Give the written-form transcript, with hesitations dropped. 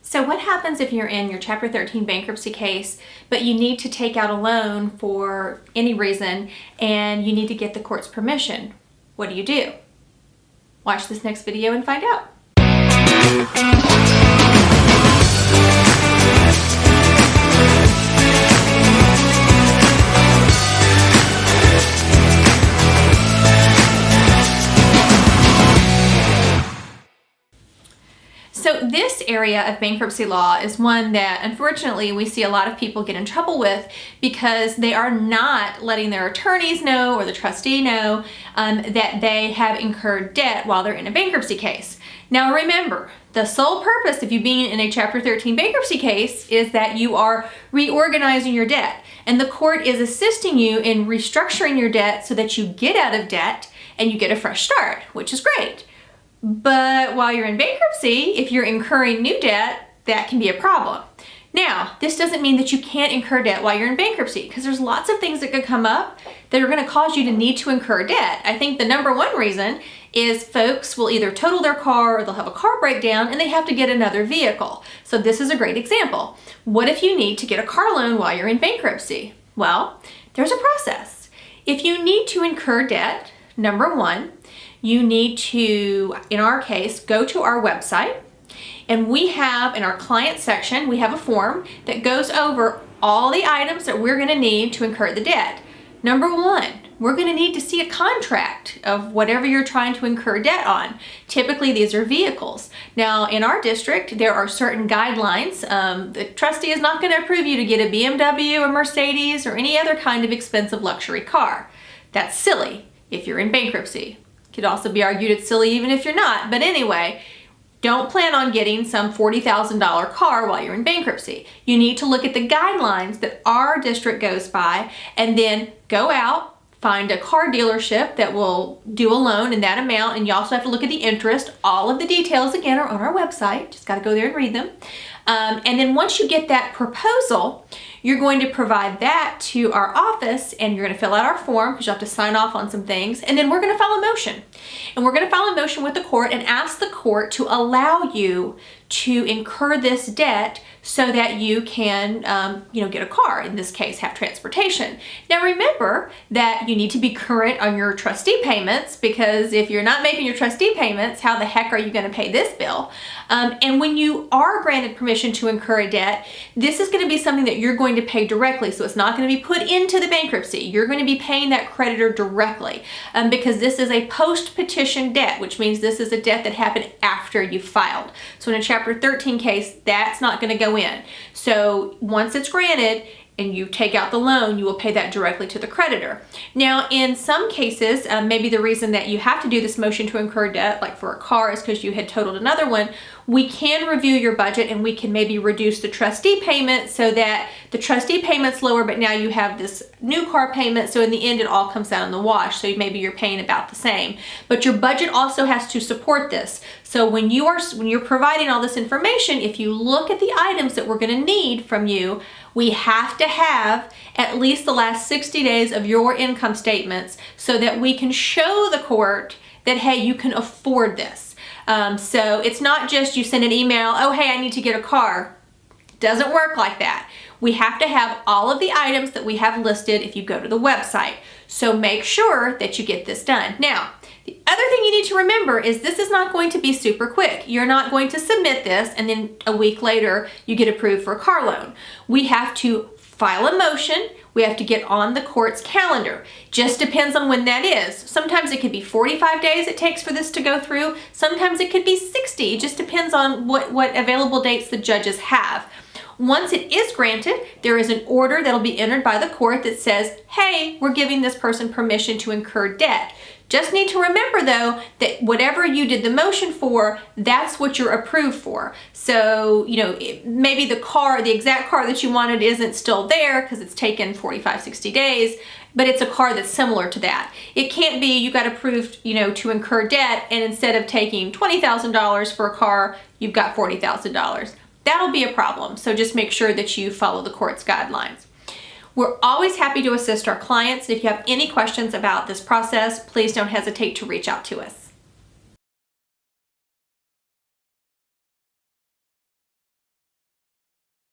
So what happens if you're in your Chapter 13 bankruptcy case, but you need to take out a loan for any reason and you need to get the court's permission? What do? Watch this next video and find out. So this area of bankruptcy law is one that unfortunately we see a lot of people get in trouble with because they are not letting their attorneys know or the trustee know that they have incurred debt while they're in a bankruptcy case. Now remember, the sole purpose of you being in a Chapter 13 bankruptcy case is that you are reorganizing your debt, and the court is assisting you in restructuring your debt so that you get out of debt and you get a fresh start, which is great. But while you're in bankruptcy, if you're incurring new debt, that can be a problem. Now, this doesn't mean that you can't incur debt while you're in bankruptcy, because there's lots of things that could come up that are going to cause you to need to incur debt. I think the number one reason is folks will either total their car or they'll have a car breakdown and they have to get another vehicle. So this is a great example. What if you need to get a car loan while you're in bankruptcy? Well, there's a process. If you need to incur debt, number one, you need to, in our case, go to our website, and we have in our client section, we have a form that goes over all the items that we're going to need to incur the debt. Number one, we're going to need to see a contract of whatever you're trying to incur debt on. Typically, these are vehicles. Now, in our district, there are certain guidelines. The trustee is not going to approve you to get a BMW, a Mercedes, or any other kind of expensive luxury car. That's silly if you're in bankruptcy. Could also be argued it's silly even if you're not. But anyway, don't plan on getting some $40,000 car while you're in bankruptcy. You need to look at the guidelines that our district goes by and then go out, find a car dealership that will do a loan in that amount, and you also have to look at the interest. All of the details, again, are on our website. Just got to go there and read them. And then once you get that proposal, you're going to provide that to our office, and you're going to fill out our form because you have to sign off on some things, and then we're going to file a motion. And we're going to file a motion with the court and ask the court to allow you to incur this debt so that you can, get a car, in this case, have transportation. Now remember that you need to be current on your trustee payments, because if you're not making your trustee payments, how the heck are you going to pay this bill? And when you are granted permission to incur a debt, this is going to be something that you're going to pay directly. So it's not going to be put into the bankruptcy. You're going to be paying that creditor directly because this is a post-petition debt, which means this is a debt that happened after you filed. So in a Chapter 13 case, that's not going to go in. So once it's granted and you take out the loan, you will pay that directly to the creditor. Now, in some cases, maybe the reason that you have to do this motion to incur debt, like for a car, is because you had totaled another one. We can review your budget and we can maybe reduce the trustee payment so that the trustee payment's lower, but now you have this new car payment. So in the end, it all comes out in the wash. So maybe you're paying about the same, but your budget also has to support this. So when you're providing all this information, if you look at the items that we're going to need from you, we have to have at least the last 60 days of your income statements so that we can show the court that, hey, you can afford this. So it's not just you send an email, oh, hey, I need to get a car. Doesn't work like that. We have to have all of the items that we have listed if you go to the website. So make sure that you get this done. Now, the other thing you need to remember is this is not going to be super quick. You're not going to submit this and then a week later you get approved for a car loan. We have to file a motion. We have to get on the court's calendar. Just depends on when that is. Sometimes it could be 45 days it takes for this to go through. Sometimes it could be 60. It just depends on what available dates the judges have. Once it is granted, there is an order that'll be entered by the court that says, hey, we're giving this person permission to incur debt. Just need to remember, though, that whatever you did the motion for, that's what you're approved for. So, maybe the exact car that you wanted isn't still there because it's taken 45, 60 days, but it's a car that's similar to that. It can't be you got approved, to incur debt, and instead of taking $20,000 for a car, you've got $40,000. That'll be a problem. So just make sure that you follow the court's guidelines. We're always happy to assist our clients. If you have any questions about this process, please don't hesitate to reach out to us.